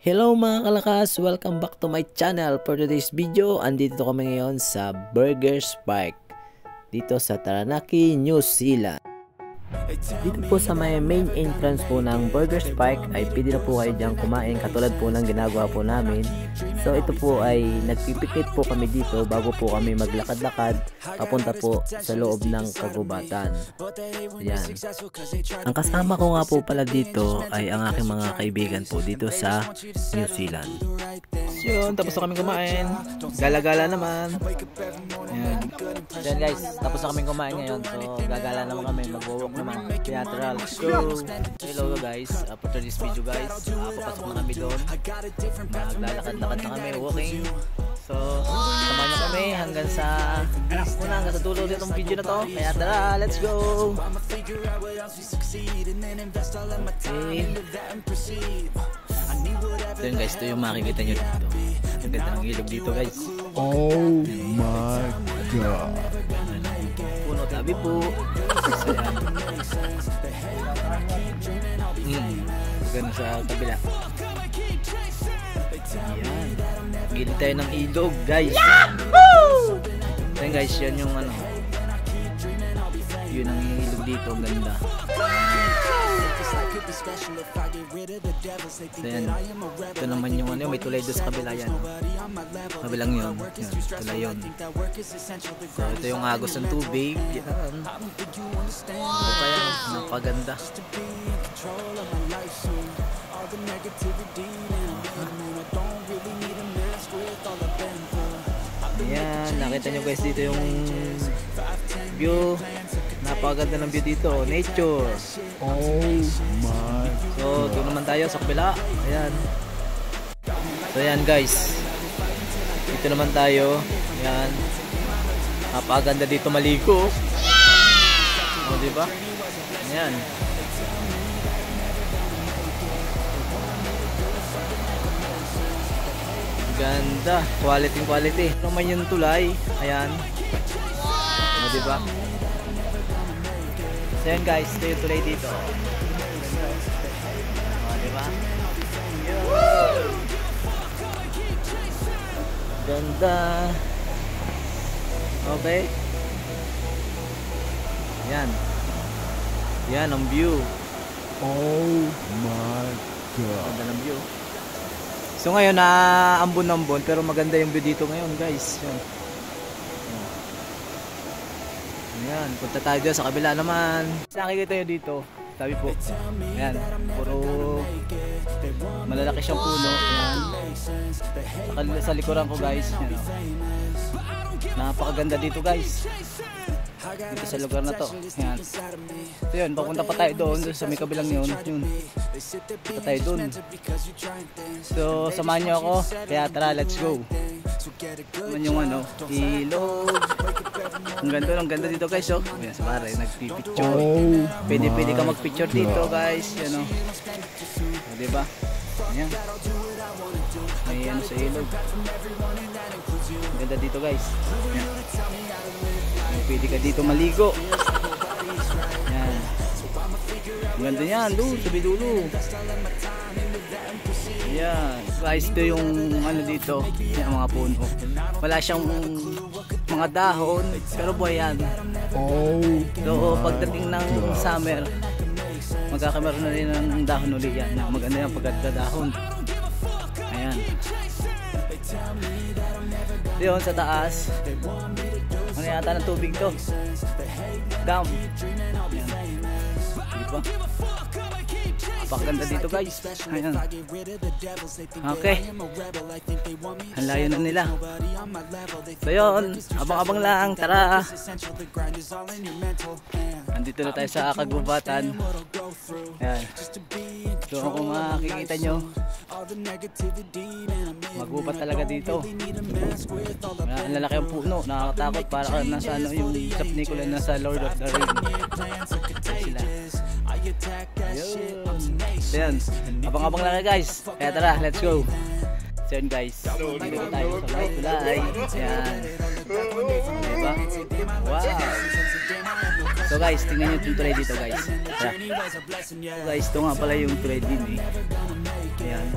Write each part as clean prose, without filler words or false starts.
Hello mga kalakas! Welcome back to my channel. For today's video, andito kami ngayon sa Burgers Park dito sa Taranaki, New Zealand. Dito po sa may main entrance po ng Burgers Park ay pwede na po kayo dyan kumain katulad po ng ginagawa po namin. So ito po ay nagpipikit po kami dito bago po kami maglakad-lakad papunta po sa loob ng kagubatan. Ayan. Ang kasama ko nga po pala dito ay ang aking mga kaibigan po dito sa New Zealand. Yun, tapos na kami kumain. Gala-gala naman. Ayan. Ayan guys, tapos na kami kumain ngayon. So gagala naman kami, mag-walk naman. Theatral. So, hello guys. For this video guys, papasok na kami doon. Maglalakad-lakad na kami, walking. So, samahan nyo kami hanggang sa dulo nitong video na to. Kaya tara, let's go! Okay. So yun guys, ito yung makikita nyo dito. Ang ganda ng ilog dito guys. Oh my god. Puno tabi po. Gano'n sa kabila. Ayan. Gilid tayo ng ilog guys. Yahoo! Ayan guys, yan yung ano. Yun ang ilog dito. Ang ganda. Then, ito naman yung ano, may tulay doon sa kabila yan. Kabilang yun. Tulay yun. So, ito yung agos ng tubig. Yan. Ito pa yan. Napaganda. Ayan. Nakita nyo guys dito yung view. Napakaganda ng view dito. Nature. Oh my. So, doon naman tayo sa kabila. Ayan. So, ayan guys. Dito naman tayo. Ayan. Napakaganda dito maligo. O, diba? Ayan. Ganda. Quality. Ito naman yung tulay. Ayan. O, diba? So yan guys, ito yung tulay dito. O, diba? Ganda. Okay. Yan. Yan ang view. Oh my god. Ganda ng view. So ngayon, ambon-ambon pero maganda yung view dito ngayon guys. Yan. Ayan, punta tayo dyan sa kabila naman. Nakikita nyo dito, tabi po. Ayan, puro malalaki siyang puno. Ayan. Sa likuran ko guys. Ayan. Napakaganda dito guys. Dito sa lugar na to. Ayan. So yun, papunta pa tayo doon sa may kabilang yun. Punta tayo doon. So samahan nyo ako. Kaya tara, let's go. Naman yung ano, ilog. Ang ganda dito guys, oh. Ayan, sa pare, nagpipicture. Pwede ka magpicture dito guys. Yan, oh. O, diba? Ayan. May ano sa ilog. Ang ganda dito guys. Ayan. Pwede ka dito maligo. Ayan. Ang ganda yan, doon, sabi dulo. Ayan. Guys, ito yung ano dito, yung mga puno. Wala siyang mga dahon, pero buhay yan. So, pagdating ng summer, magkakameron na rin ng dahon ulit yan. Maganda yan pagkakadahon. Ayan. Doon sa taas, ano yata ng tubig to? Dam. Ayan. Diba? Napakaganda dito guys. Ayan. Okay. Ang layo na nila. So yun, abang-abang lang. Tara. Andito na tayo sa kagubatan. Ayan. So kung makikita nyo, magubat talaga dito. Ang lalaki ang puno. Nakakatakot. Para ka nasa ano, yung Sap Nicola nasa Lord of the Rings. Sila. Ayan, abang-abang lang guys. Kaya tara, let's go. So yun guys, dito tayo sa may tulay. Ayan. Diba? Wow. So guys, tingnan nyo yung tulay dito guys. Tara. So guys, ito nga pala yung tulay din eh. Ayan.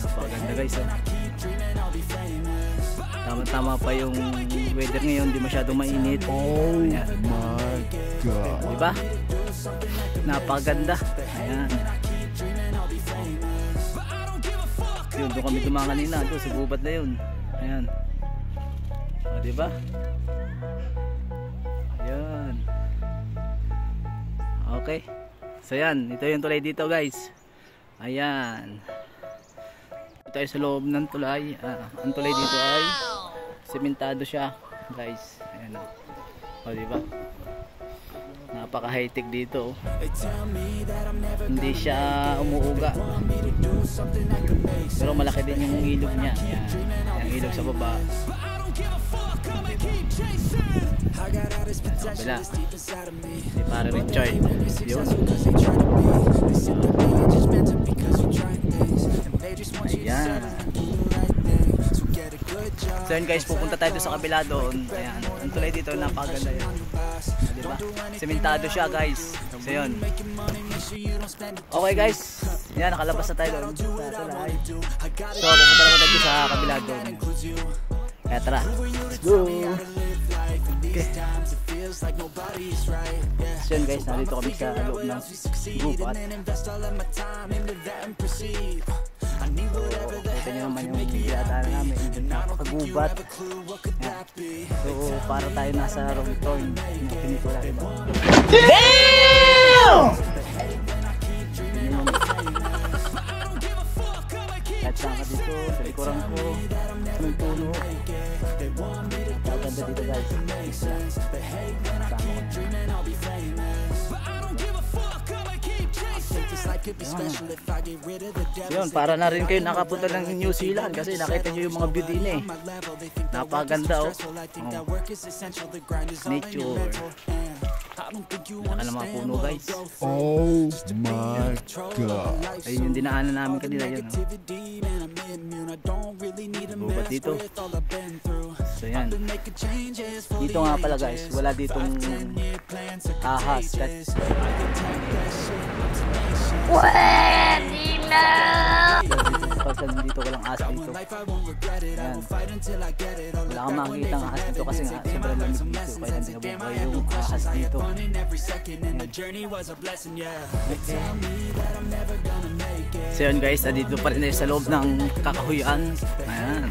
Napakaganda guys, oh. Tama-tama pa yung weather ngayon, di masyadong mainit. Oh Ayan. my God. Diba? Napakaganda. Ayan. Yun, doon kami dumaan kanina. Doon, sa gubat na yun. Ayan. O, diba? Ayan. Okay. So yan, ito yung tulay dito guys. Ayan. Ito tayo sa loob ng tulay. Ang tulay dito ay sementado siya guys. Ayan o. O diba? Napaka high tech dito. Hindi siya umuuga. Pero malaki din yung ilog niya. Ayan. Yung ilog sa baba. Kabila. Si Pare Richard. Yun. Ayan. So yun guys, pupunta tayo sa kabila doon. Ayan. Ang tulay dito, napakaganda yun. Diba? Sementado siya guys. So yun. Okay guys. Yan, nakalabas na tayo doon sa tulay. So pupunta naman tayo sa kabila doon. Kaya tara. Let's go. Okay. So yun guys, nandito kami sa loob ng gubat. Ito nyo naman yung biyata namin. Napakagubat. So para tayo nasa room tour yung pinikula. Damn! Kahit saan ka dito, sa likuran ko, sa may puno. Napaganda dito guys. Yun, para na rin kayo nakapunta ng New Zealand kasi nakita nyo yung mga view din eh. Napaganda oh. Nature. Laka ng mga puno guys. Oh my God. Ayun yung dinaanan namin kanina yun. Gubat dito. So yan. Dito nga pala guys, wala ditong ahas. Pwede na! Dito walang ahas dito. Yan. Wala kang makikita ang ahas dito kasi nga sobrang lamig dito. Kaya hindi nabubuhay yung ahas dito. So yun guys, dito pa rin sa loob ng kakahuyan. Ayan.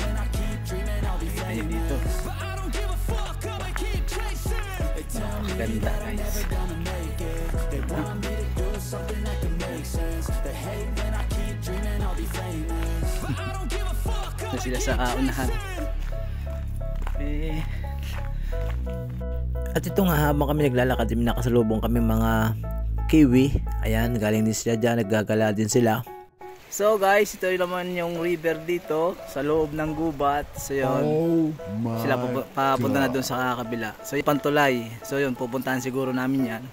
Ayun dito. Ganda guys. Ito sila sa unahan. At ito nga, habang kami naglalakad, nakasalubong kami mga kiwi. Ayan, galing din sila dyan, naggagala din sila. So guys, ito naman yung river dito sa loob ng gubat. So yun, sila papunta na doon sa kabila. So yung Pantulay. So yun, pupuntahan siguro namin yan.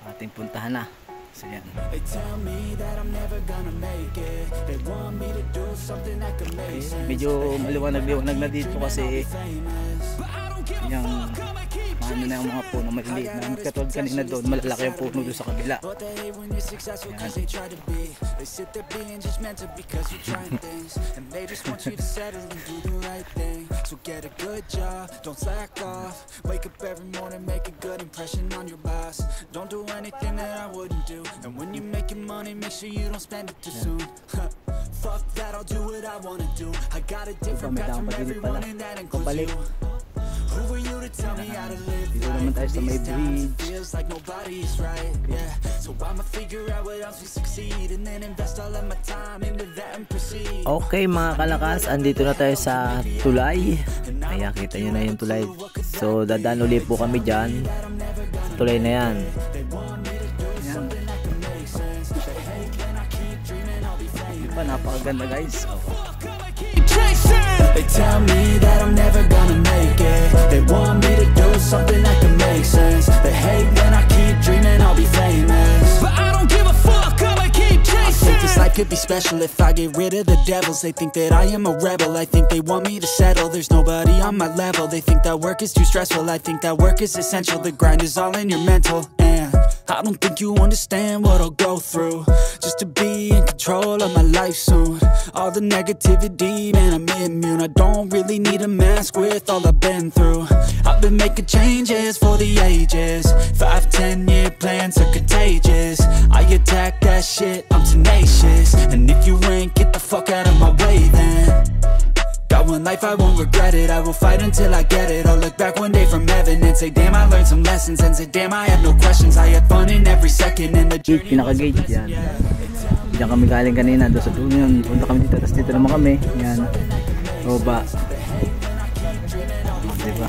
Ating puntahan na. So yan. Okay, medyo maliwanag-liwanag na dito kasi yung ano na yung mga puno maliliit na katulad kanina doon, malalaki yung puno doon sa kabila. Fuck that, I'll do what I wanna do. I got a different path from everyone and that includes you. Who are you to tell me how to live life? These times it feels like nobody is right. Yeah, so I'ma figure out what else we succeed and then invest all of my time into that and proceed. Okay mga kalakas, andito na tayo sa tulay. Ayan, kita nyo na yung tulay. So dadaan ulit po kami dyan sa tulay na yan. Diba, napakaganda guys. They tell me that I'm never gonna make it. They want me to do something that can make sense. They hate when I keep dreaming I'll be famous, but I don't give a fuck, I'ma keep chasing. I think this life could be special if I get rid of the devils. They think that I am a rebel, I think they want me to settle. There's nobody on my level. They think that work is too stressful, I think that work is essential. The grind is all in your mental, and I don't think you understand what I'll go through just to be in control of my life soon. All the negativity, man, I'm immune. I don't really need a mask with all I've been through. I've been making changes for the ages. 5-10 year plans are contagious. I attack that shit, I'm tenacious. And if you ain't, get the fuck out of my way then. Got one life, I won't regret it. I will fight until I get it. I'll look back one day from heaven and say, damn, I learned some lessons. And say, damn, I have no questions. I had fun in every second in the journey. Pinaka-gate yan. Diyan kami galing kanina, doon sa dulo yun. Punta kami dito, tapos dito naman kami. Yan. Roba. Diba?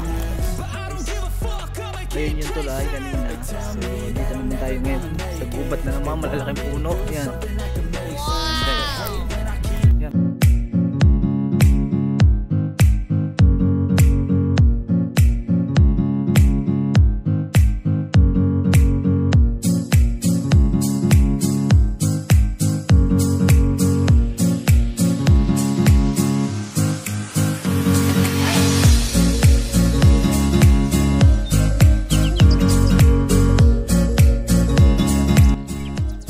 Ayun yung tulay kanina. So, dito naman tayo ngayon. Sa gubat na naman, malalaking puno. Yan. Yan.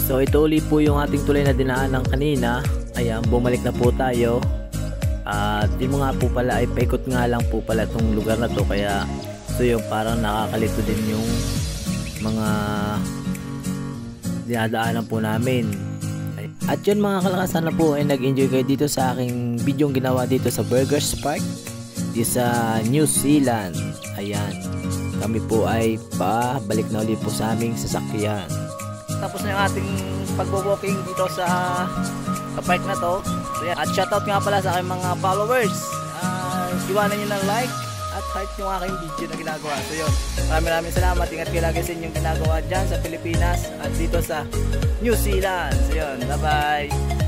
So ito ulit po yung ating tulay na dinaanan kanina. Ayan, bumalik na po tayo. At yung mga po pala ay paikot nga lang po pala itong lugar na to. Kaya ito yung parang nakakalito din yung mga dinadaanan po namin. At yun mga kalakasan na po ay nag-enjoy kayo dito sa aking video ginawa dito sa Burgers Park dito sa New Zealand. Ayan, kami po ay pabalik na ulit po sa aming sasakyan. Tapos na yung ating pagbo-walking dito sa park na to. So yan. At shoutout nga pala sa aking mga followers. Iwanan nyo ng like at heart yung aking video na ginagawa. So yun, maraming salamat. Ingat kayo lagi sa inyong ginagawa dyan sa Pilipinas at dito sa New Zealand. So yun, bye bye.